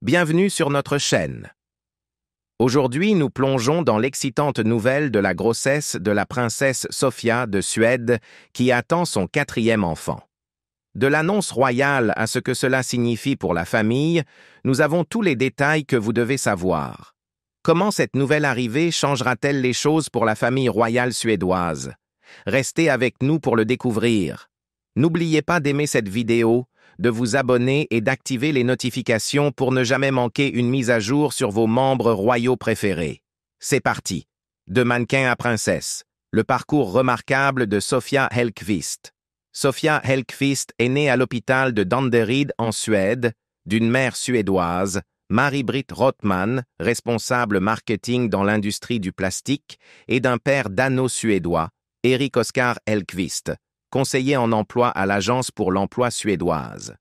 Bienvenue sur notre chaîne. Aujourd'hui, nous plongeons dans l'excitante nouvelle de la grossesse de la princesse Sofia de Suède qui attend son 4e enfant. De l'annonce royale à ce que cela signifie pour la famille, nous avons tous les détails que vous devez savoir. Comment cette nouvelle arrivée changera-t-elle les choses pour la famille royale suédoise? Restez avec nous pour le découvrir. N'oubliez pas d'aimer cette vidéo, de vous abonner et d'activer les notifications pour ne jamais manquer une mise à jour sur vos membres royaux préférés. C'est parti. De mannequin à princesse. Le parcours remarquable de Sofia Hellqvist. Sofia Hellqvist est née à l'hôpital de Danderyd en Suède, d'une mère suédoise, Marie-Britt Rothman, responsable marketing dans l'industrie du plastique, et d'un père dano-suédois, Erik Oskar Hellqvist, conseiller en emploi à l'Agence pour l'emploi suédoise.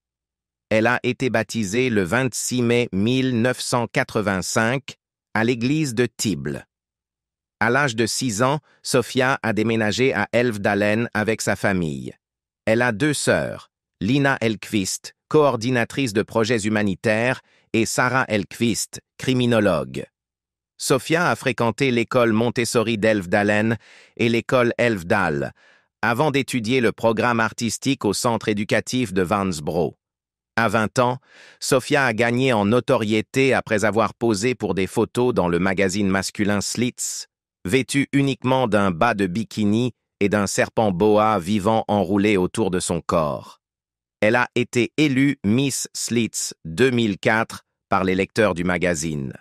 Elle a été baptisée le 26 mai 1985 à l'église de Tibble. À l'âge de 6 ans, Sofia a déménagé à Älvdalen avec sa famille. Elle a 2 sœurs, Lina Hellqvist, coordinatrice de projets humanitaires, et Sarah Hellqvist, criminologue. Sofia a fréquenté l'école Montessori d'Älvdalen et l'école Älvdal, avant d'étudier le programme artistique au centre éducatif de Vansbro. À 20 ans, Sofia a gagné en notoriété après avoir posé pour des photos dans le magazine masculin Slits, vêtue uniquement d'un bas de bikini et d'un serpent boa vivant enroulé autour de son corps. Elle a été élue Miss Slits 2004 par les lecteurs du magazine.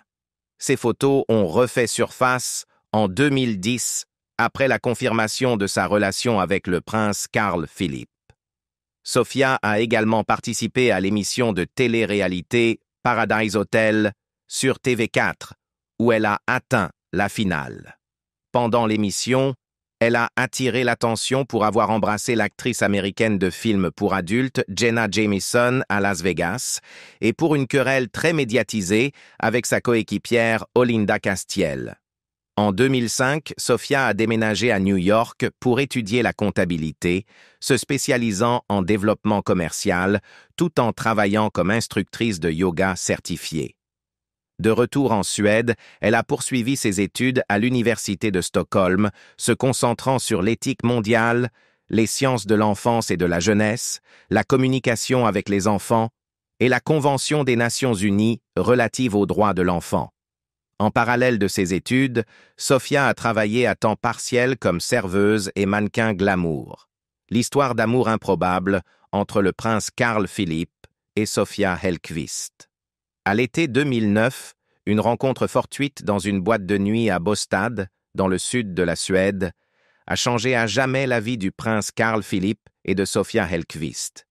Ces photos ont refait surface en 2010 après la confirmation de sa relation avec le prince Carl Philipp. Sofia a également participé à l'émission de télé-réalité Paradise Hotel sur TV4, où elle a atteint la finale. Pendant l'émission, elle a attiré l'attention pour avoir embrassé l'actrice américaine de films pour adultes Jenna Jameson à Las Vegas et pour une querelle très médiatisée avec sa coéquipière Olinda Castiel. En 2005, Sofia a déménagé à New York pour étudier la comptabilité, se spécialisant en développement commercial, tout en travaillant comme instructrice de yoga certifiée. De retour en Suède, elle a poursuivi ses études à l'Université de Stockholm, se concentrant sur l'éthique mondiale, les sciences de l'enfance et de la jeunesse, la communication avec les enfants et la Convention des Nations Unies relative aux droits de l'enfant. En parallèle de ses études, Sofia a travaillé à temps partiel comme serveuse et mannequin glamour. L'histoire d'amour improbable entre le prince Carl Philipp et Sofia Hellqvist. À l'été 2009, une rencontre fortuite dans une boîte de nuit à Båstad, dans le sud de la Suède, a changé à jamais la vie du prince Carl Philipp et de Sofia Hellqvist.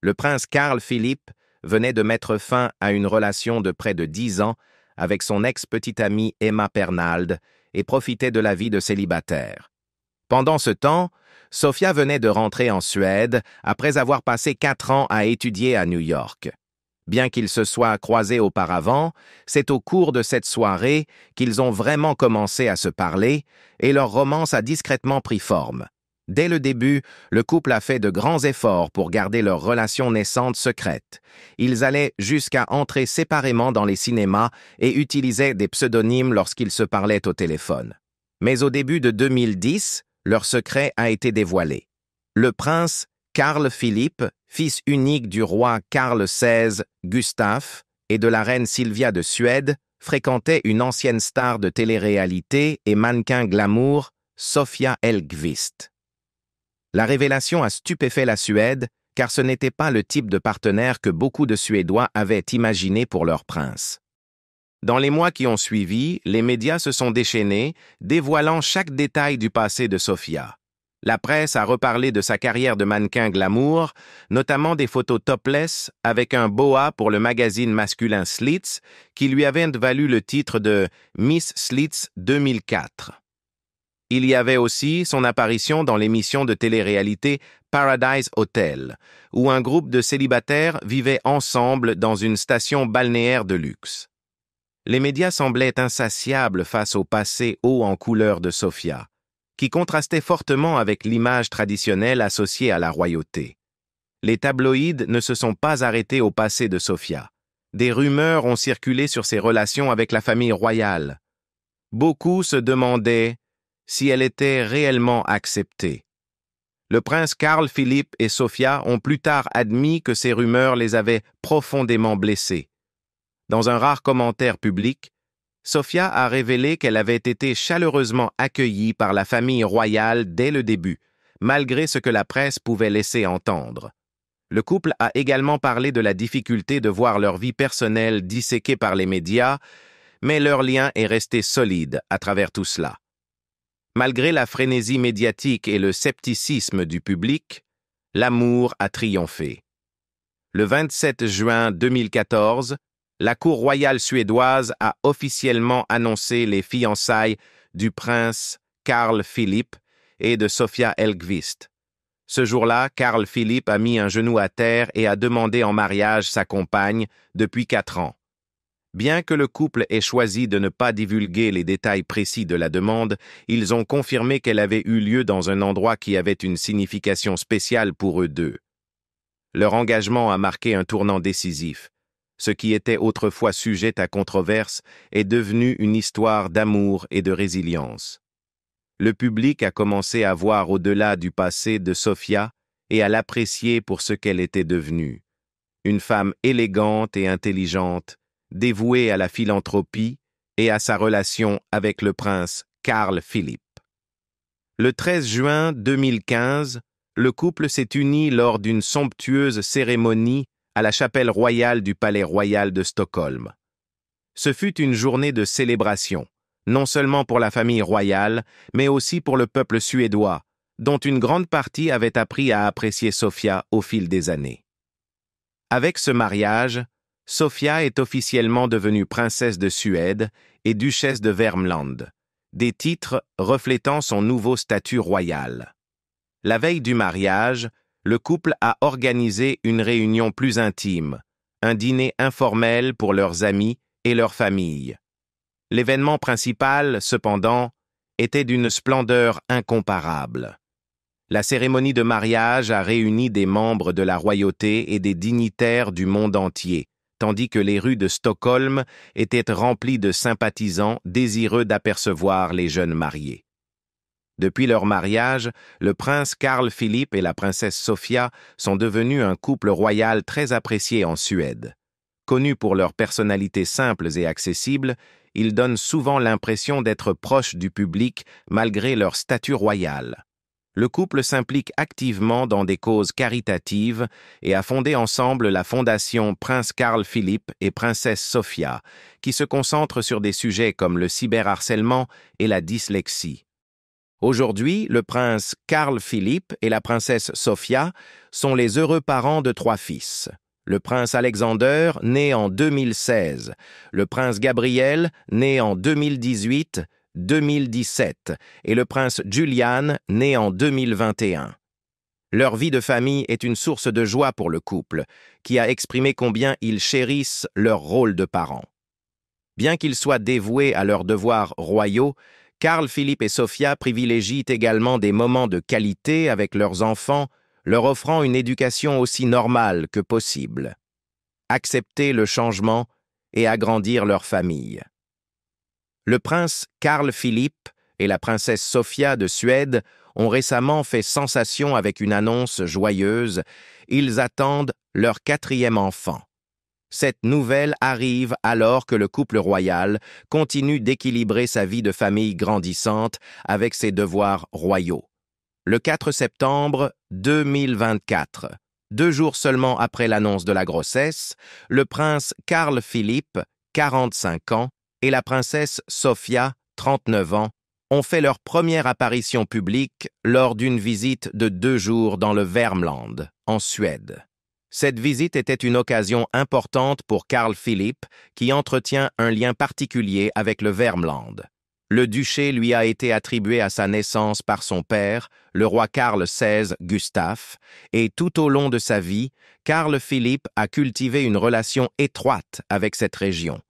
Le prince Carl Philipp venait de mettre fin à une relation de près de 10 ans avec son ex-petite amie Emma Pernald et profitait de la vie de célibataire. Pendant ce temps, Sofia venait de rentrer en Suède après avoir passé 4 ans à étudier à New York. Bien qu'ils se soient croisés auparavant, c'est au cours de cette soirée qu'ils ont vraiment commencé à se parler et leur romance a discrètement pris forme. Dès le début, le couple a fait de grands efforts pour garder leur relation naissante secrète. Ils allaient jusqu'à entrer séparément dans les cinémas et utilisaient des pseudonymes lorsqu'ils se parlaient au téléphone. Mais au début de 2010, leur secret a été dévoilé. Le prince Carl Philipp, fils unique du roi Carl XVI Gustaf et de la reine Sylvia de Suède, fréquentait une ancienne star de télé-réalité et mannequin glamour, Sofia Hellqvist. La révélation a stupéfait la Suède, car ce n'était pas le type de partenaire que beaucoup de Suédois avaient imaginé pour leur prince. Dans les mois qui ont suivi, les médias se sont déchaînés, dévoilant chaque détail du passé de Sofia. La presse a reparlé de sa carrière de mannequin glamour, notamment des photos topless avec un boa pour le magazine masculin Slits, qui lui avait valu le titre de Miss Slits 2004. Il y avait aussi son apparition dans l'émission de télé-réalité Paradise Hotel, où un groupe de célibataires vivait ensemble dans une station balnéaire de luxe. Les médias semblaient insatiables face au passé haut en couleur de Sofia, qui contrastait fortement avec l'image traditionnelle associée à la royauté. Les tabloïds ne se sont pas arrêtés au passé de Sofia. Des rumeurs ont circulé sur ses relations avec la famille royale. Beaucoup se demandaient si elle était réellement acceptée. Le prince Carl Philippe et Sophia ont plus tard admis que ces rumeurs les avaient profondément blessés. Dans un rare commentaire public, Sophia a révélé qu'elle avait été chaleureusement accueillie par la famille royale dès le début, malgré ce que la presse pouvait laisser entendre. Le couple a également parlé de la difficulté de voir leur vie personnelle disséquée par les médias, mais leur lien est resté solide à travers tout cela. Malgré la frénésie médiatique et le scepticisme du public, l'amour a triomphé. Le 27 juin 2014, la cour royale suédoise a officiellement annoncé les fiançailles du prince Carl Philippe et de Sofia Hellqvist. Ce jour-là, Carl Philippe a mis un genou à terre et a demandé en mariage sa compagne depuis 4 ans. Bien que le couple ait choisi de ne pas divulguer les détails précis de la demande, ils ont confirmé qu'elle avait eu lieu dans un endroit qui avait une signification spéciale pour eux deux. Leur engagement a marqué un tournant décisif. Ce qui était autrefois sujet à controverse est devenu une histoire d'amour et de résilience. Le public a commencé à voir au-delà du passé de Sophia et à l'apprécier pour ce qu'elle était devenue. Une femme élégante et intelligente, dévouée à la philanthropie et à sa relation avec le prince Carl Philippe. Le 13 juin 2015, le couple s'est uni lors d'une somptueuse cérémonie à la chapelle royale du Palais royal de Stockholm. Ce fut une journée de célébration, non seulement pour la famille royale, mais aussi pour le peuple suédois, dont une grande partie avait appris à apprécier Sophia au fil des années. Avec ce mariage, Sophia est officiellement devenue princesse de Suède et duchesse de Värmland, des titres reflétant son nouveau statut royal. La veille du mariage, le couple a organisé une réunion plus intime, un dîner informel pour leurs amis et leurs familles. L'événement principal, cependant, était d'une splendeur incomparable. La cérémonie de mariage a réuni des membres de la royauté et des dignitaires du monde entier, tandis que les rues de Stockholm étaient remplies de sympathisants désireux d'apercevoir les jeunes mariés. Depuis leur mariage, le prince Carl Philippe et la princesse Sofia sont devenus un couple royal très apprécié en Suède. Connus pour leurs personnalités simples et accessibles, ils donnent souvent l'impression d'être proches du public malgré leur statut royal. Le couple s'implique activement dans des causes caritatives et a fondé ensemble la fondation Prince Carl Philippe et Princesse Sofia, qui se concentre sur des sujets comme le cyberharcèlement et la dyslexie. Aujourd'hui, le prince Carl Philippe et la princesse Sofia sont les heureux parents de 3 fils. Le prince Alexander, né en 2016, le prince Gabriel, né en 2018-2017, et le prince Julian, né en 2021. Leur vie de famille est une source de joie pour le couple, qui a exprimé combien ils chérissent leur rôle de parents. Bien qu'ils soient dévoués à leurs devoirs royaux, Carl Philippe et Sofia privilégient également des moments de qualité avec leurs enfants, leur offrant une éducation aussi normale que possible. Accepter le changement et agrandir leur famille. Le prince Carl Philippe et la princesse Sofia de Suède ont récemment fait sensation avec une annonce joyeuse. Ils attendent leur 4e enfant. Cette nouvelle arrive alors que le couple royal continue d'équilibrer sa vie de famille grandissante avec ses devoirs royaux. Le 4 septembre 2024, 2 jours seulement après l'annonce de la grossesse, le prince Carl Philippe, 45 ans, et la princesse Sofia, 39 ans, ont fait leur première apparition publique lors d'une visite de 2 jours dans le Värmland, en Suède. Cette visite était une occasion importante pour Carl Philippe, qui entretient un lien particulier avec le Värmland. Le duché lui a été attribué à sa naissance par son père, le roi Carl XVI Gustaf, et tout au long de sa vie, Carl Philippe a cultivé une relation étroite avec cette région.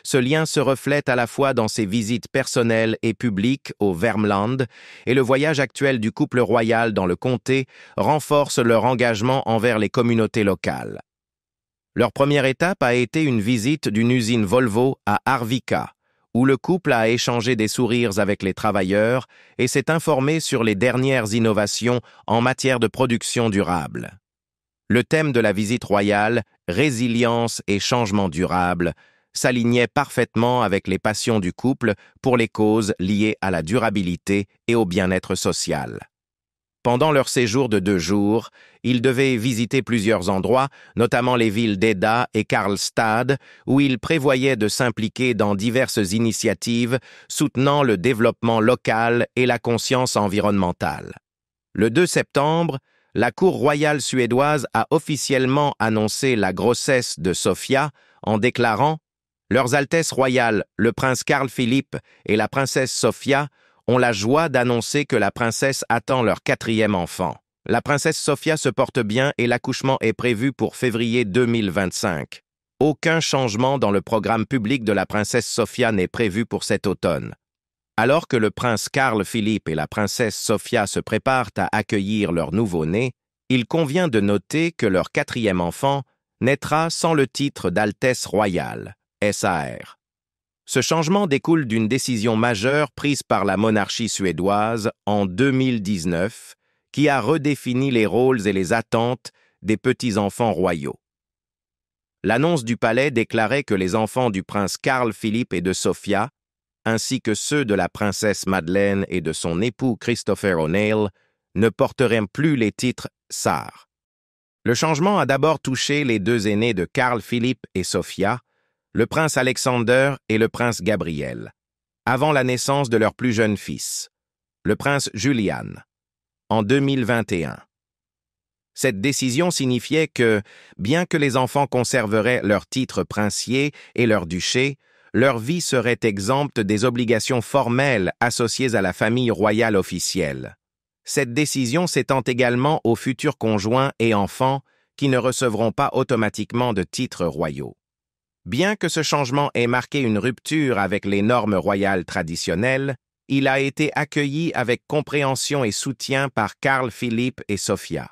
Ce lien se reflète à la fois dans ses visites personnelles et publiques au Värmland, et le voyage actuel du couple royal dans le comté renforce leur engagement envers les communautés locales. Leur première étape a été une visite d'une usine Volvo à Arvika, où le couple a échangé des sourires avec les travailleurs et s'est informé sur les dernières innovations en matière de production durable. Le thème de la visite royale, résilience et changement durable, s'alignait parfaitement avec les passions du couple pour les causes liées à la durabilité et au bien-être social. Pendant leur séjour de 2 jours, ils devaient visiter plusieurs endroits, notamment les villes d'Eda et Karlstad, où ils prévoyaient de s'impliquer dans diverses initiatives soutenant le développement local et la conscience environnementale. Le 2 septembre, la Cour royale suédoise a officiellement annoncé la grossesse de Sofia en déclarant « Leurs Altesses royales, le prince Carl Philippe et la princesse Sofia, ont la joie d'annoncer que la princesse attend leur 4e enfant. La princesse Sofia se porte bien et l'accouchement est prévu pour février 2025. Aucun changement dans le programme public de la princesse Sofia n'est prévu pour cet automne. » Alors que le prince Carl Philippe et la princesse Sofia se préparent à accueillir leur nouveau-né, il convient de noter que leur 4e enfant naîtra sans le titre d'Altesse royale, SAR. Ce changement découle d'une décision majeure prise par la monarchie suédoise en 2019 qui a redéfini les rôles et les attentes des petits-enfants royaux. L'annonce du palais déclarait que les enfants du prince Carl Philippe et de Sofia, ainsi que ceux de la princesse Madeleine et de son époux Christopher O'Neill, ne porteraient plus les titres Sar. Le changement a d'abord touché les 2 aînés de Carl Philippe et Sofia, le prince Alexander et le prince Gabriel, avant la naissance de leur plus jeune fils, le prince Julian, en 2021. Cette décision signifiait que, bien que les enfants conserveraient leur titre princier et leur duché, leur vie serait exempte des obligations formelles associées à la famille royale officielle. Cette décision s'étend également aux futurs conjoints et enfants qui ne recevront pas automatiquement de titres royaux. Bien que ce changement ait marqué une rupture avec les normes royales traditionnelles, il a été accueilli avec compréhension et soutien par Carl Philippe et Sofia.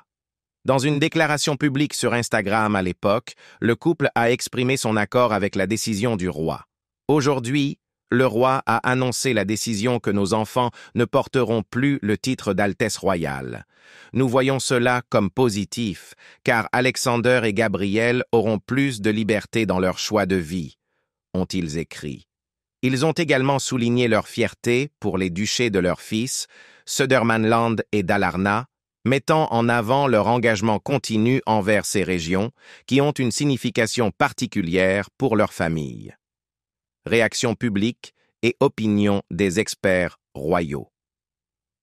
Dans une déclaration publique sur Instagram à l'époque, le couple a exprimé son accord avec la décision du roi. Aujourd'hui, le roi a annoncé la décision que nos enfants ne porteront plus le titre d'Altesse royale. Nous voyons cela comme positif, car Alexander et Gabriel auront plus de liberté dans leur choix de vie, ont-ils écrit. Ils ont également souligné leur fierté pour les duchés de leurs fils, Södermanland et Dalarna, mettant en avant leur engagement continu envers ces régions, qui ont une signification particulière pour leur famille. Réaction publique et opinion des experts royaux.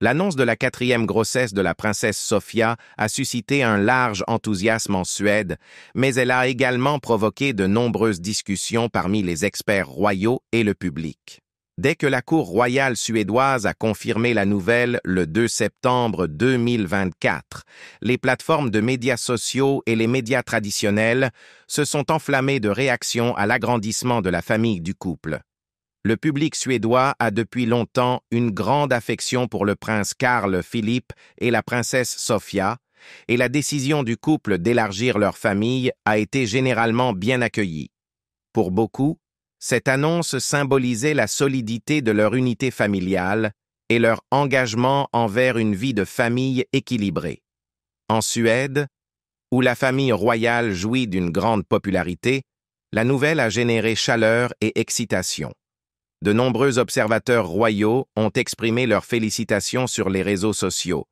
L'annonce de la 4e grossesse de la princesse Sofia a suscité un large enthousiasme en Suède, mais elle a également provoqué de nombreuses discussions parmi les experts royaux et le public. Dès que la Cour royale suédoise a confirmé la nouvelle le 2 septembre 2024, les plateformes de médias sociaux et les médias traditionnels se sont enflammés de réactions à l'agrandissement de la famille du couple. Le public suédois a depuis longtemps une grande affection pour le prince Carl Philippe et la princesse Sofia, et la décision du couple d'élargir leur famille a été généralement bien accueillie. Pour beaucoup, cette annonce symbolisait la solidité de leur unité familiale et leur engagement envers une vie de famille équilibrée. En Suède, où la famille royale jouit d'une grande popularité, la nouvelle a généré chaleur et excitation. De nombreux observateurs royaux ont exprimé leurs félicitations sur les réseaux sociaux,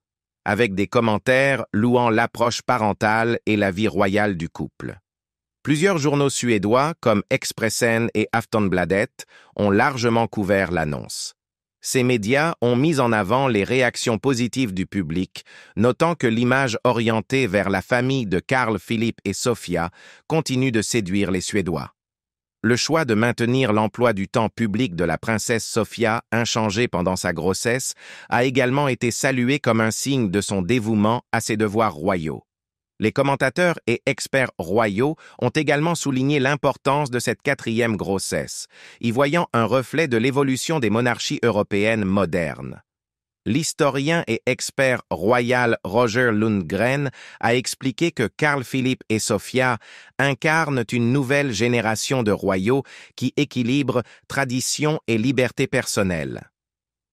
avec des commentaires louant l'approche parentale et la vie royale du couple. Plusieurs journaux suédois, comme Expressen et Aftonbladet, ont largement couvert l'annonce. Ces médias ont mis en avant les réactions positives du public, notant que l'image orientée vers la famille de Carl Philippe et Sofia continue de séduire les Suédois. Le choix de maintenir l'emploi du temps public de la princesse Sofia inchangé pendant sa grossesse a également été salué comme un signe de son dévouement à ses devoirs royaux. Les commentateurs et experts royaux ont également souligné l'importance de cette 4e grossesse, y voyant un reflet de l'évolution des monarchies européennes modernes. l'historien et expert royal Roger Lundgren a expliqué que Carl Philippe et Sofia incarnent une nouvelle génération de royaux qui équilibrent tradition et liberté personnelle.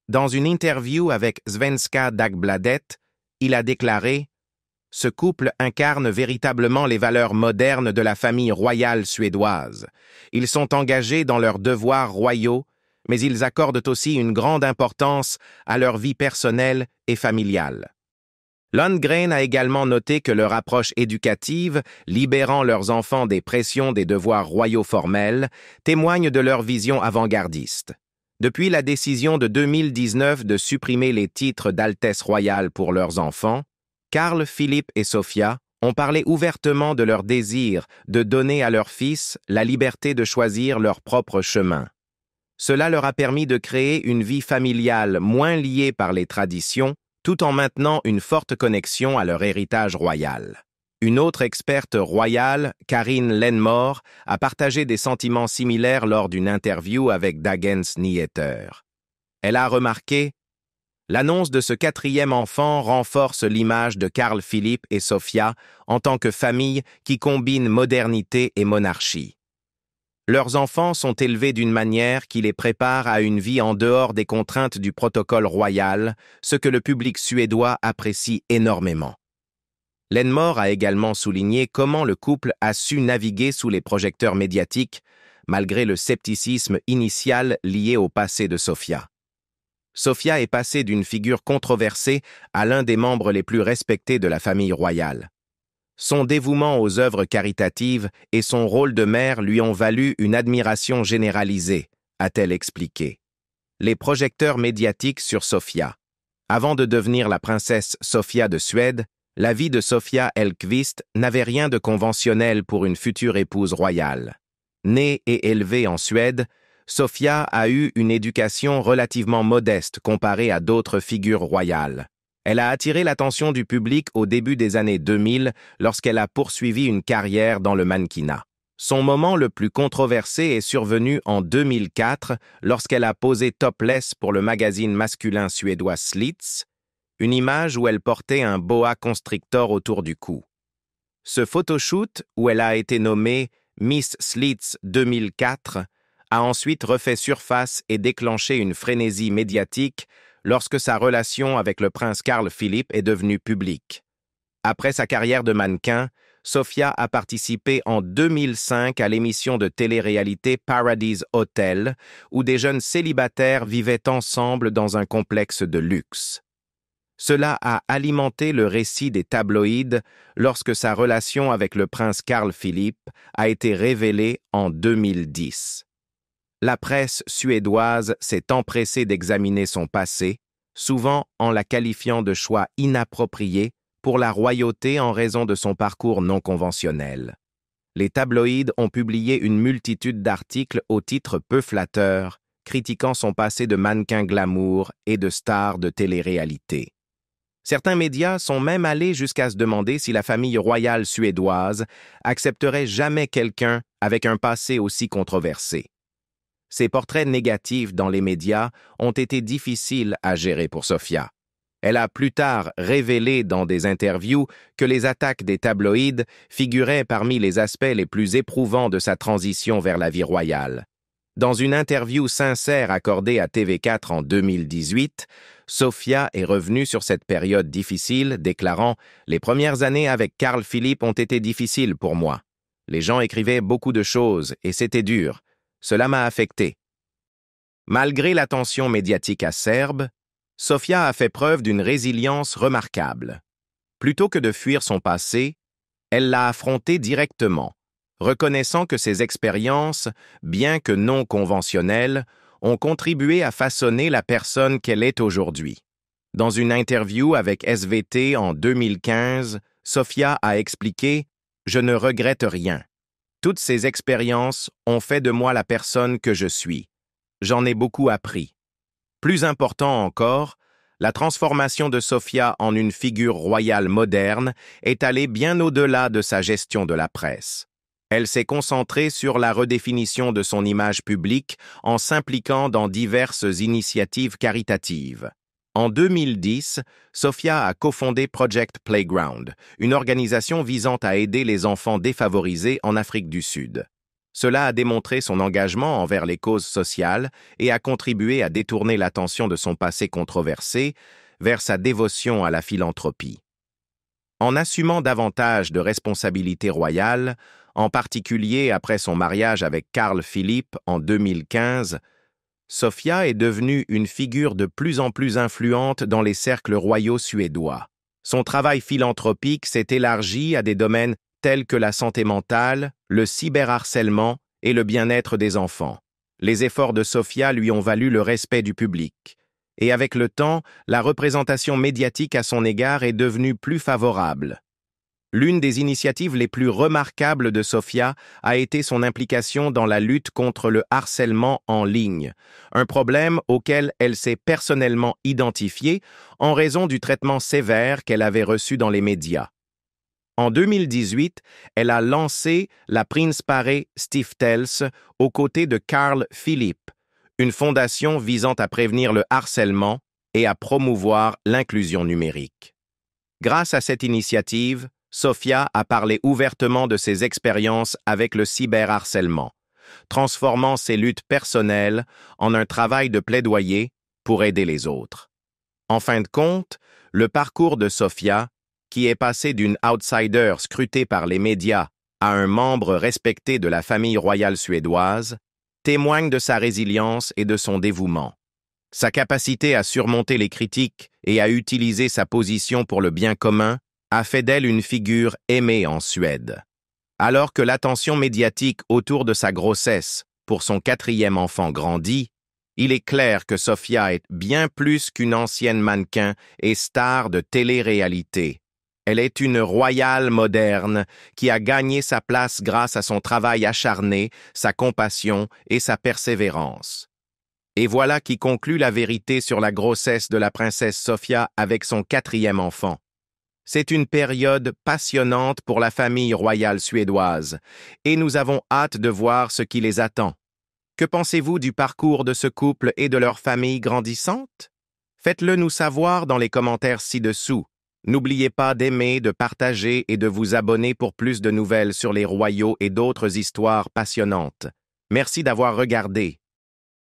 Dans une interview avec Svenska Dagbladet, il a déclaré « Ce couple incarne véritablement les valeurs modernes de la famille royale suédoise. Ils sont engagés dans leurs devoirs royaux, mais ils accordent aussi une grande importance à leur vie personnelle et familiale. » Lundgren a également noté que leur approche éducative, libérant leurs enfants des pressions des devoirs royaux formels, témoigne de leur vision avant-gardiste. Depuis la décision de 2019 de supprimer les titres d'Altesse royale pour leurs enfants, Carl Philippe et Sofia ont parlé ouvertement de leur désir de donner à leurs fils la liberté de choisir leur propre chemin. Cela leur a permis de créer une vie familiale moins liée par les traditions, tout en maintenant une forte connexion à leur héritage royal. Une autre experte royale, Karin Lenmore, a partagé des sentiments similaires lors d'une interview avec Dagens Nyheter. Elle a remarqué « L'annonce de ce 4e enfant renforce l'image de Carl Philippe et Sofia en tant que famille qui combine modernité et monarchie. Leurs enfants sont élevés d'une manière qui les prépare à une vie en dehors des contraintes du protocole royal, ce que le public suédois apprécie énormément. » Lenmore a également souligné comment le couple a su naviguer sous les projecteurs médiatiques, malgré le scepticisme initial lié au passé de Sofia. Sofia est passée d'une figure controversée à l'un des membres les plus respectés de la famille royale. Son dévouement aux œuvres caritatives et son rôle de mère lui ont valu une admiration généralisée, a-t-elle expliqué. Les projecteurs médiatiques sur Sofia. Avant de devenir la princesse Sofia de Suède, la vie de Sofia Hellqvist n'avait rien de conventionnel pour une future épouse royale. Née et élevée en Suède, Sofia a eu une éducation relativement modeste comparée à d'autres figures royales. Elle a attiré l'attention du public au début des années 2000 lorsqu'elle a poursuivi une carrière dans le mannequinat. Son moment le plus controversé est survenu en 2004 lorsqu'elle a posé topless pour le magazine masculin suédois Slits, une image où elle portait un boa constrictor autour du cou. Ce photoshoot, où elle a été nommée Miss Slits 2004, a ensuite refait surface et déclenché une frénésie médiatique lorsque sa relation avec le prince Carl Philippe est devenue publique. Après sa carrière de mannequin, Sofia a participé en 2005 à l'émission de télé-réalité Paradise Hotel, où des jeunes célibataires vivaient ensemble dans un complexe de luxe. Cela a alimenté le récit des tabloïds lorsque sa relation avec le prince Carl Philippe a été révélée en 2010. La presse suédoise s'est empressée d'examiner son passé, souvent en la qualifiant de choix inapproprié pour la royauté en raison de son parcours non conventionnel. Les tabloïds ont publié une multitude d'articles au titre peu flatteur, critiquant son passé de mannequin glamour et de star de télé-réalité. Certains médias sont même allés jusqu'à se demander si la famille royale suédoise accepterait jamais quelqu'un avec un passé aussi controversé. Ces portraits négatifs dans les médias ont été difficiles à gérer pour Sofia. Elle a plus tard révélé dans des interviews que les attaques des tabloïds figuraient parmi les aspects les plus éprouvants de sa transition vers la vie royale. Dans une interview sincère accordée à TV4 en 2018, Sofia est revenue sur cette période difficile, déclarant « Les premières années avec Carl Philippe ont été difficiles pour moi. Les gens écrivaient beaucoup de choses et c'était dur. Cela m'a affecté. » Malgré l'attention médiatique acerbe, Sofia a fait preuve d'une résilience remarquable. Plutôt que de fuir son passé, elle l'a affronté directement, reconnaissant que ses expériences, bien que non conventionnelles, ont contribué à façonner la personne qu'elle est aujourd'hui. Dans une interview avec SVT en 2015, Sofia a expliqué « Je ne regrette rien. Toutes ces expériences ont fait de moi la personne que je suis. J'en ai beaucoup appris. » Plus important encore, la transformation de Sofia en une figure royale moderne est allée bien au-delà de sa gestion de la presse. Elle s'est concentrée sur la redéfinition de son image publique en s'impliquant dans diverses initiatives caritatives. En 2010, Sofia a cofondé Project Playground, une organisation visant à aider les enfants défavorisés en Afrique du Sud. Cela a démontré son engagement envers les causes sociales et a contribué à détourner l'attention de son passé controversé vers sa dévotion à la philanthropie. En assumant davantage de responsabilités royales, en particulier après son mariage avec Carl Philipp en 2015, Sofia est devenue une figure de plus en plus influente dans les cercles royaux suédois. Son travail philanthropique s'est élargi à des domaines tels que la santé mentale, le cyberharcèlement et le bien-être des enfants. Les efforts de Sofia lui ont valu le respect du public. Et avec le temps, la représentation médiatique à son égard est devenue plus favorable. L'une des initiatives les plus remarquables de Sofia a été son implication dans la lutte contre le harcèlement en ligne, un problème auquel elle s'est personnellement identifiée en raison du traitement sévère qu'elle avait reçu dans les médias. En 2018, elle a lancé la Prinsparé Stiftelse aux côtés de Carl Philipp, une fondation visant à prévenir le harcèlement et à promouvoir l'inclusion numérique. Grâce à cette initiative, Sofia a parlé ouvertement de ses expériences avec le cyberharcèlement, transformant ses luttes personnelles en un travail de plaidoyer pour aider les autres. En fin de compte, le parcours de Sofia, qui est passé d'une outsider scrutée par les médias à un membre respecté de la famille royale suédoise, témoigne de sa résilience et de son dévouement. Sa capacité à surmonter les critiques et à utiliser sa position pour le bien commun a fait d'elle une figure aimée en Suède. Alors que l'attention médiatique autour de sa grossesse pour son 4e enfant grandit, il est clair que Sofia est bien plus qu'une ancienne mannequin et star de télé-réalité. Elle est une royale moderne qui a gagné sa place grâce à son travail acharné, sa compassion et sa persévérance. Et voilà qui conclut la vérité sur la grossesse de la princesse Sofia avec son 4e enfant. C'est une période passionnante pour la famille royale suédoise, et nous avons hâte de voir ce qui les attend. Que pensez-vous du parcours de ce couple et de leur famille grandissante? Faites-le nous savoir dans les commentaires ci-dessous. N'oubliez pas d'aimer, de partager et de vous abonner pour plus de nouvelles sur les royaux et d'autres histoires passionnantes. Merci d'avoir regardé.